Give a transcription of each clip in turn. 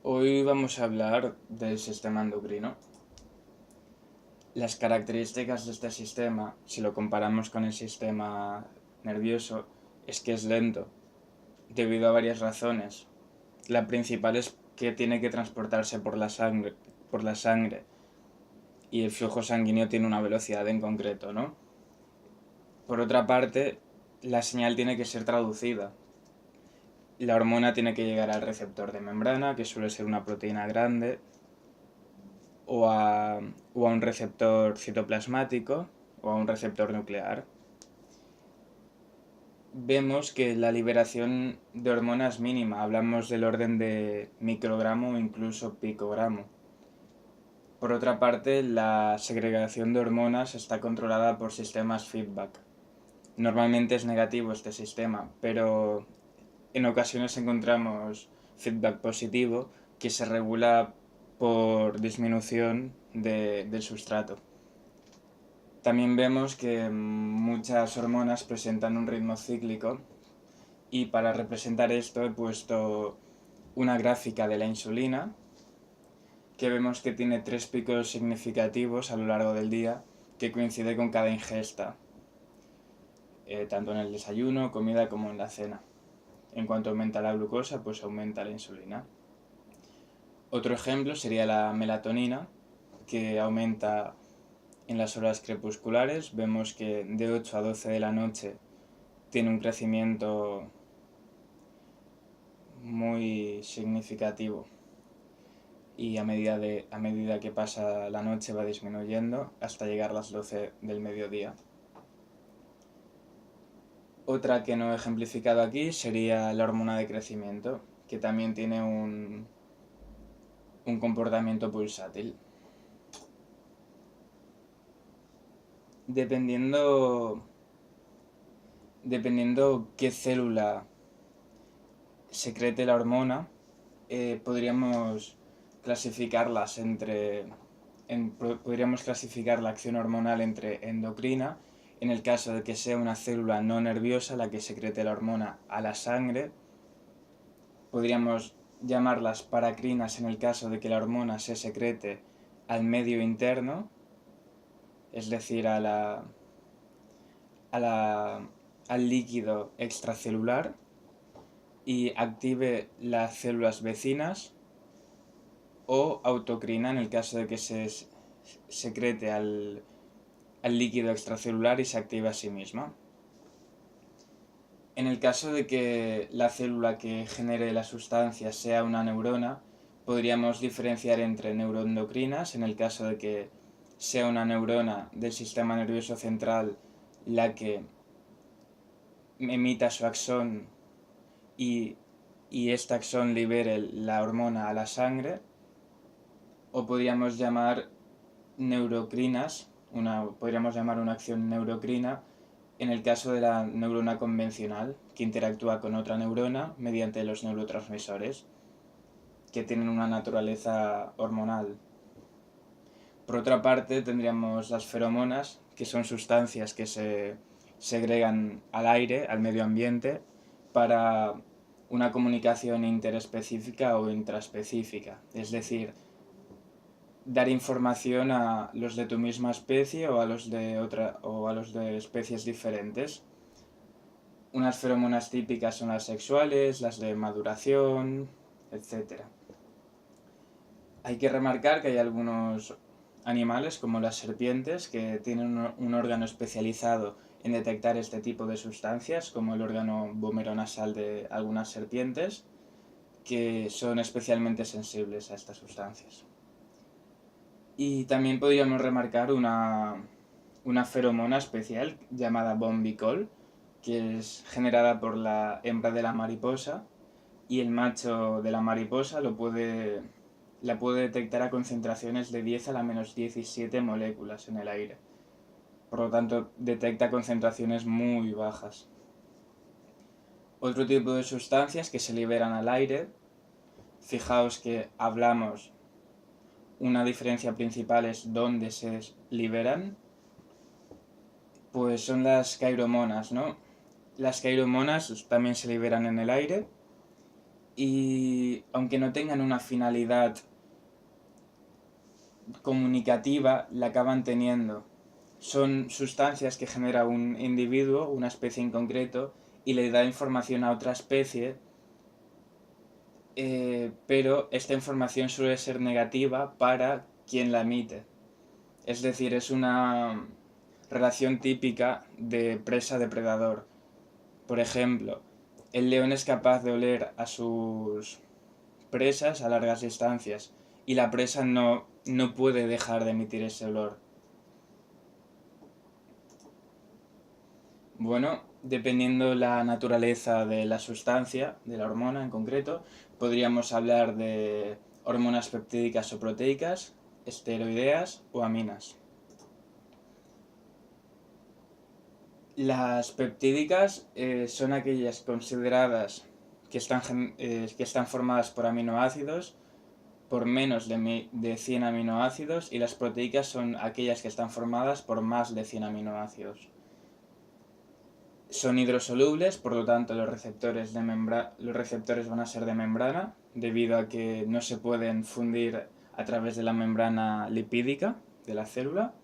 Hoy vamos a hablar del sistema endocrino. Las características de este sistema, si lo comparamos con el sistema nervioso, es que es lento, debido a varias razones. La principal es que tiene que transportarse por la sangre, y el flujo sanguíneo tiene una velocidad en concreto, ¿no? Por otra parte, la señal tiene que ser traducida. La hormona tiene que llegar al receptor de membrana, que suele ser una proteína grande, o a un receptor citoplasmático o a un receptor nuclear. Vemos que la liberación de hormonas mínima, hablamos del orden de microgramo o incluso picogramo. Por otra parte, la segregación de hormonas está controlada por sistemas feedback. Normalmente es negativo este sistema, pero en ocasiones encontramos feedback positivo que se regula por disminución del sustrato. También vemos que muchas hormonas presentan un ritmo cíclico, y para representar esto he puesto una gráfica de la insulina, que vemos que tiene 3 picos significativos a lo largo del día, que coincide con cada ingesta, tanto en el desayuno, comida como en la cena. En cuanto aumenta la glucosa, pues aumenta la insulina. Otro ejemplo sería la melatonina, que aumenta en las horas crepusculares. Vemos que de 8 a 12 de la noche tiene un crecimiento muy significativo, y a medida que pasa la noche va disminuyendo hasta llegar a las 12 del mediodía. Otra que no he ejemplificado aquí sería la hormona de crecimiento, que también tiene un comportamiento pulsátil. Dependiendo qué célula secrete la hormona, podríamos clasificarlas podríamos clasificar la acción hormonal entre endocrina, en el caso de que sea una célula no nerviosa la que secrete la hormona a la sangre. Podríamos llamarlas paracrinas en el caso de que la hormona se secrete al medio interno, es decir, al líquido extracelular, y active las células vecinas, o autocrina en el caso de que se secrete al líquido extracelular y se active a sí misma. En el caso de que la célula que genere la sustancia sea una neurona, podríamos diferenciar entre neuroendocrinas, en el caso de que sea una neurona del sistema nervioso central la que emita su axón, y este axón libere la hormona a la sangre. O podríamos llamar neurocrinas, podríamos llamar una acción neurocrina en el caso de la neurona convencional, que interactúa con otra neurona mediante los neurotransmisores, que tienen una naturaleza hormonal. Por otra parte, tendríamos las feromonas, que son sustancias que se segregan al aire, al medio ambiente, para una comunicación interespecífica o intraespecífica, es decir, dar información a los de tu misma especie o a los de especies diferentes. Unas feromonas típicas son las sexuales, las de maduración, etc. Hay que remarcar que hay algunos animales, como las serpientes, que tienen un órgano especializado en detectar este tipo de sustancias, como el órgano vomeronasal de algunas serpientes, que son especialmente sensibles a estas sustancias. Y también podríamos remarcar una feromona especial llamada bombicol, que es generada por la hembra de la mariposa, y el macho de la mariposa la puede detectar a concentraciones de 10 a la menos 17 moléculas en el aire. Por lo tanto, detecta concentraciones muy bajas. Otro tipo de sustancias que se liberan al aire, fijaos que hablamos, una diferencia principal es dónde se liberan, pues son las cairomonas, ¿no? Las cairomonas también se liberan en el aire, y aunque no tengan una finalidad comunicativa, la acaban teniendo. Son sustancias que genera un individuo, una especie en concreto, y le da información a otra especie, pero esta información suele ser negativa para quien la emite. Es decir, es una relación típica de presa-depredador. Por ejemplo, el león es capaz de oler a sus presas a largas distancias y la presa no puede dejar de emitir ese olor. Bueno, dependiendo la naturaleza de la sustancia, de la hormona en concreto, podríamos hablar de hormonas peptídicas o proteicas, esteroideas o aminas. Las peptídicas son aquellas consideradas que están formadas por aminoácidos por menos de 100 aminoácidos, y las proteicas son aquellas que están formadas por más de 100 aminoácidos. Son hidrosolubles, por lo tanto los receptores van a ser de membrana, debido a que no se pueden fundir a través de la membrana lipídica de la célula.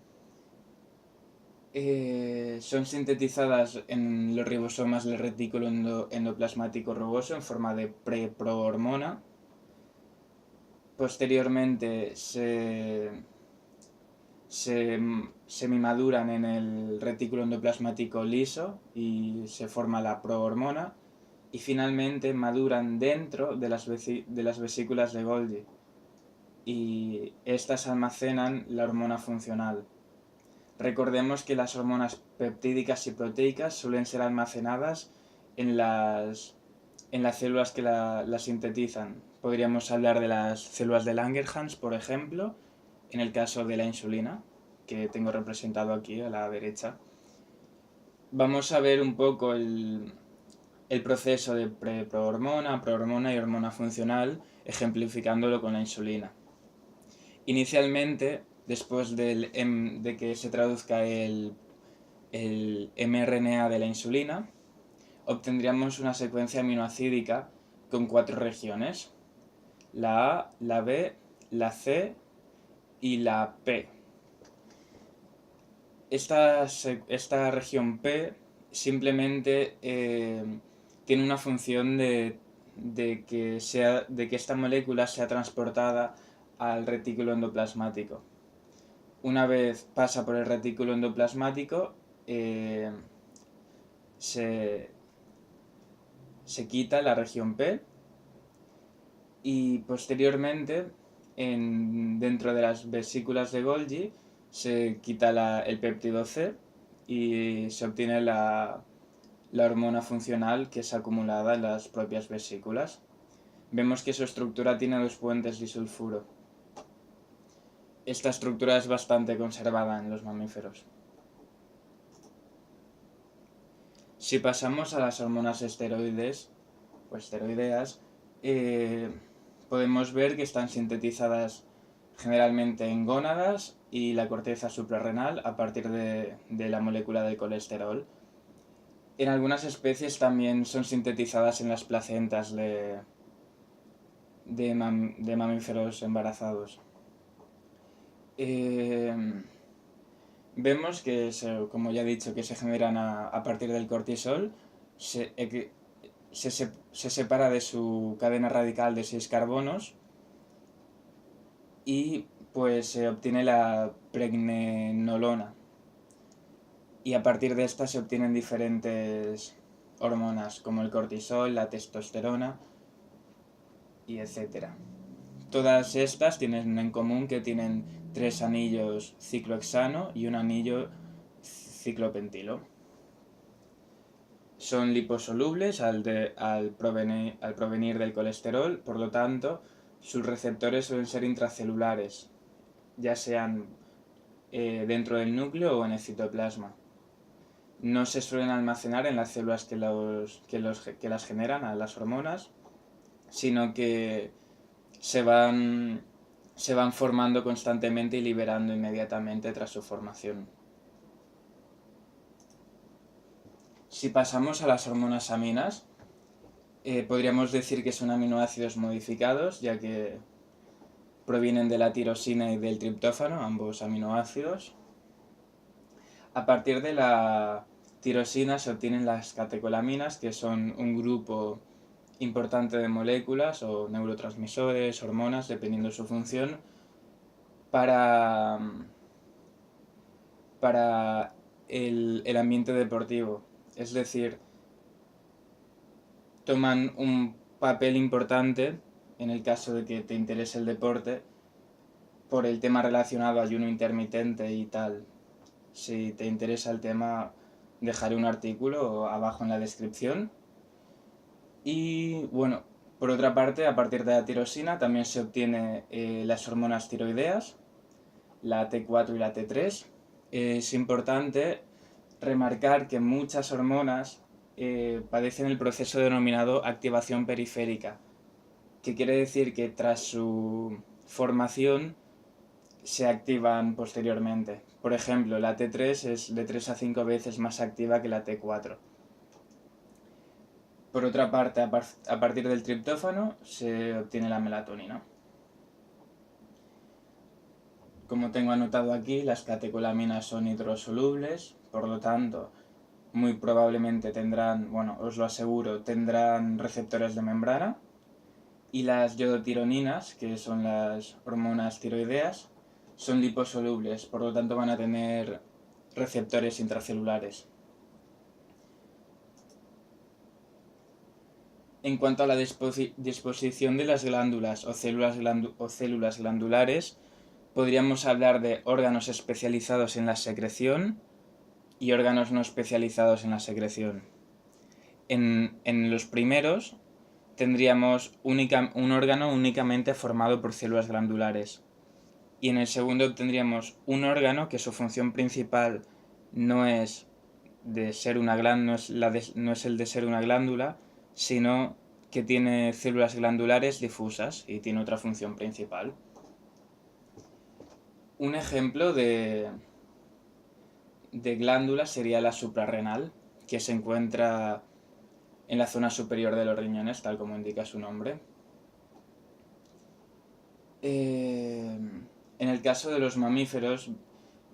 Son sintetizadas en los ribosomas del retículo endoplasmático rugoso en forma de preprohormona. Posteriormente se semimaduran en el retículo endoplasmático liso y se forma la prohormona, y finalmente maduran dentro de las vesículas de Golgi, y estas almacenan la hormona funcional. Recordemos que las hormonas peptídicas y proteicas suelen ser almacenadas en las células que las sintetizan. Podríamos hablar de las células de Langerhans, por ejemplo, en el caso de la insulina, que tengo representado aquí a la derecha. Vamos a ver un poco el proceso de prohormona, prohormona y hormona funcional, ejemplificándolo con la insulina. Inicialmente, después de que se traduzca el mRNA de la insulina, obtendríamos una secuencia aminoacídica con 4 regiones: la A, la B, la C y la P. Esta región P simplemente tiene una función de que esta molécula sea transportada al retículo endoplasmático. Una vez pasa por el retículo endoplasmático, se quita la región P, y posteriormente dentro de las vesículas de Golgi se quita el péptido C y se obtiene la hormona funcional, que es acumulada en las propias vesículas. Vemos que su estructura tiene 2 puentes disulfuro. Esta estructura es bastante conservada en los mamíferos. Si pasamos a las hormonas esteroides o esteroideas, podemos ver que están sintetizadas generalmente en gónadas y la corteza suprarrenal a partir de la molécula del colesterol. En algunas especies también son sintetizadas en las placentas de mamíferos embarazados. Vemos que, como ya he dicho, que se generan a partir del cortisol. Se separa de su cadena radical de 6 carbonos y pues se obtiene la pregnenolona, y a partir de esta se obtienen diferentes hormonas como el cortisol, la testosterona y etcétera. Todas estas tienen en común que tienen 3 anillos ciclohexano y un anillo ciclopentilo. Son liposolubles al provenir del colesterol, por lo tanto, sus receptores suelen ser intracelulares, ya sean dentro del núcleo o en el citoplasma. No se suelen almacenar en las células que las generan, a las hormonas, sino que se van formando constantemente y liberando inmediatamente tras su formación. Si pasamos a las hormonas aminas, Podríamos decir que son aminoácidos modificados, ya que provienen de la tirosina y del triptófano, ambos aminoácidos. A partir de la tirosina se obtienen las catecolaminas, que son un grupo importante de moléculas o neurotransmisores, hormonas, dependiendo de su función, para, para el ambiente deportivo. Es decir, toman un papel importante en el caso de que te interese el deporte por el tema relacionado a ayuno intermitente y tal. Si te interesa el tema, dejaré un artículo abajo en la descripción. Y bueno, por otra parte, a partir de la tirosina también se obtiene las hormonas tiroideas, la T4 y la T3. Es importante remarcar que muchas hormonas padecen el proceso denominado activación periférica, que quiere decir que tras su formación se activan posteriormente. Por ejemplo, la T3 es de 3 a 5 veces más activa que la T4. Por otra parte, a partir del triptófano se obtiene la melatonina. Como tengo anotado aquí, las catecolaminas son hidrosolubles, por lo tanto, muy probablemente tendrán, bueno, os lo aseguro, tendrán receptores de membrana. Y las iodotironinas, que son las hormonas tiroideas, son liposolubles, por lo tanto van a tener receptores intracelulares. En cuanto a la disposición de las glándulas o células glandulares, podríamos hablar de órganos especializados en la secreción y órganos no especializados en la secreción. En los primeros tendríamos un órgano únicamente formado por células glandulares, y en el segundo obtendríamos un órgano que su función principal no es de ser una glándula, no es el de ser una glándula, sino que tiene células glandulares difusas y tiene otra función principal. Un ejemplo de glándula sería la suprarrenal, que se encuentra en la zona superior de los riñones, tal como indica su nombre. En el caso de los mamíferos,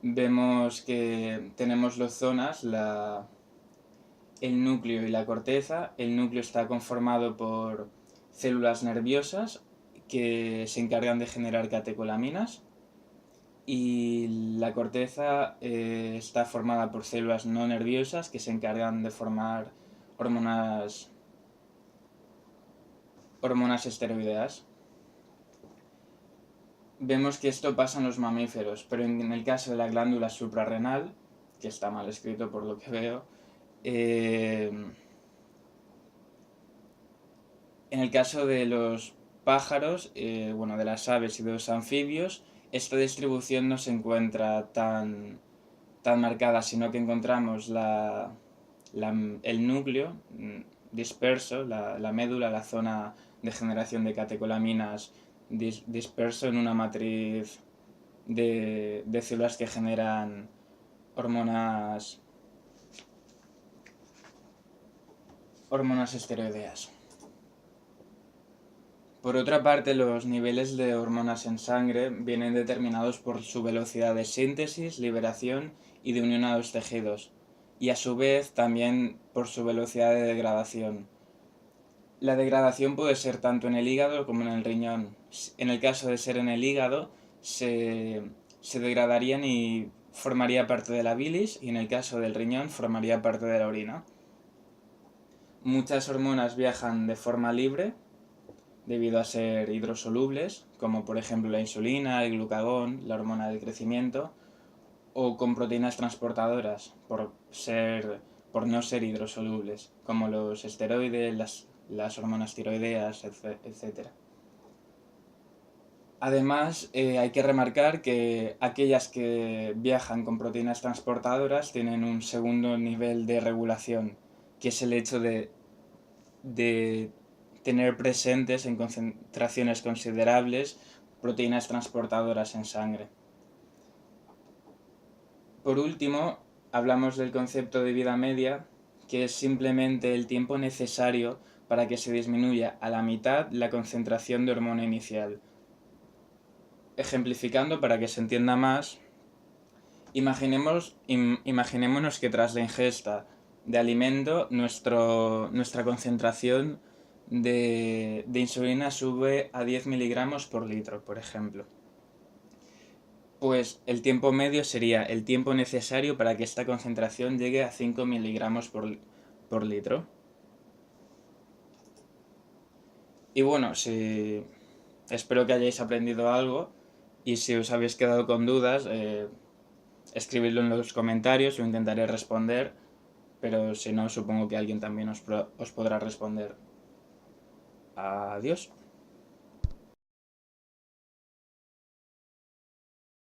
vemos que tenemos dos zonas, el núcleo y la corteza. El núcleo está conformado por células nerviosas que se encargan de generar catecolaminas, y la corteza está formada por células no nerviosas que se encargan de formar hormonas esteroideas. Vemos que esto pasa en los mamíferos, pero en el caso de la glándula suprarrenal, que está mal escrito por lo que veo, en el caso de los pájaros, de las aves y de los anfibios, esta distribución no se encuentra tan marcada, sino que encontramos el núcleo disperso, la médula, la zona de generación de catecolaminas disperso en una matriz de células que generan hormonas esteroideas. Por otra parte, los niveles de hormonas en sangre vienen determinados por su velocidad de síntesis, liberación y de unión a los tejidos, y a su vez también por su velocidad de degradación. La degradación puede ser tanto en el hígado como en el riñón. En el caso de ser en el hígado, se degradarían y formaría parte de la bilis, y en el caso del riñón formaría parte de la orina. Muchas hormonas viajan de forma libre debido a ser hidrosolubles, como por ejemplo la insulina, el glucagón, la hormona del crecimiento, o con proteínas transportadoras por no ser hidrosolubles, como los esteroides, las hormonas tiroideas, etc. Además, hay que remarcar que aquellas que viajan con proteínas transportadoras tienen un segundo nivel de regulación, que es el hecho de tener presentes en concentraciones considerables proteínas transportadoras en sangre. Por último, hablamos del concepto de vida media, que es simplemente el tiempo necesario para que se disminuya a la mitad la concentración de hormona inicial. Ejemplificando para que se entienda más, imaginémonos que tras la ingesta de alimento nuestra concentración de insulina sube a 10 miligramos por litro, por ejemplo. Pues el tiempo medio sería el tiempo necesario para que esta concentración llegue a 5 miligramos por litro. Y bueno, espero que hayáis aprendido algo y si os habéis quedado con dudas, escribidlo en los comentarios, lo intentaré responder, pero si no, supongo que alguien también os podrá responder. Adiós.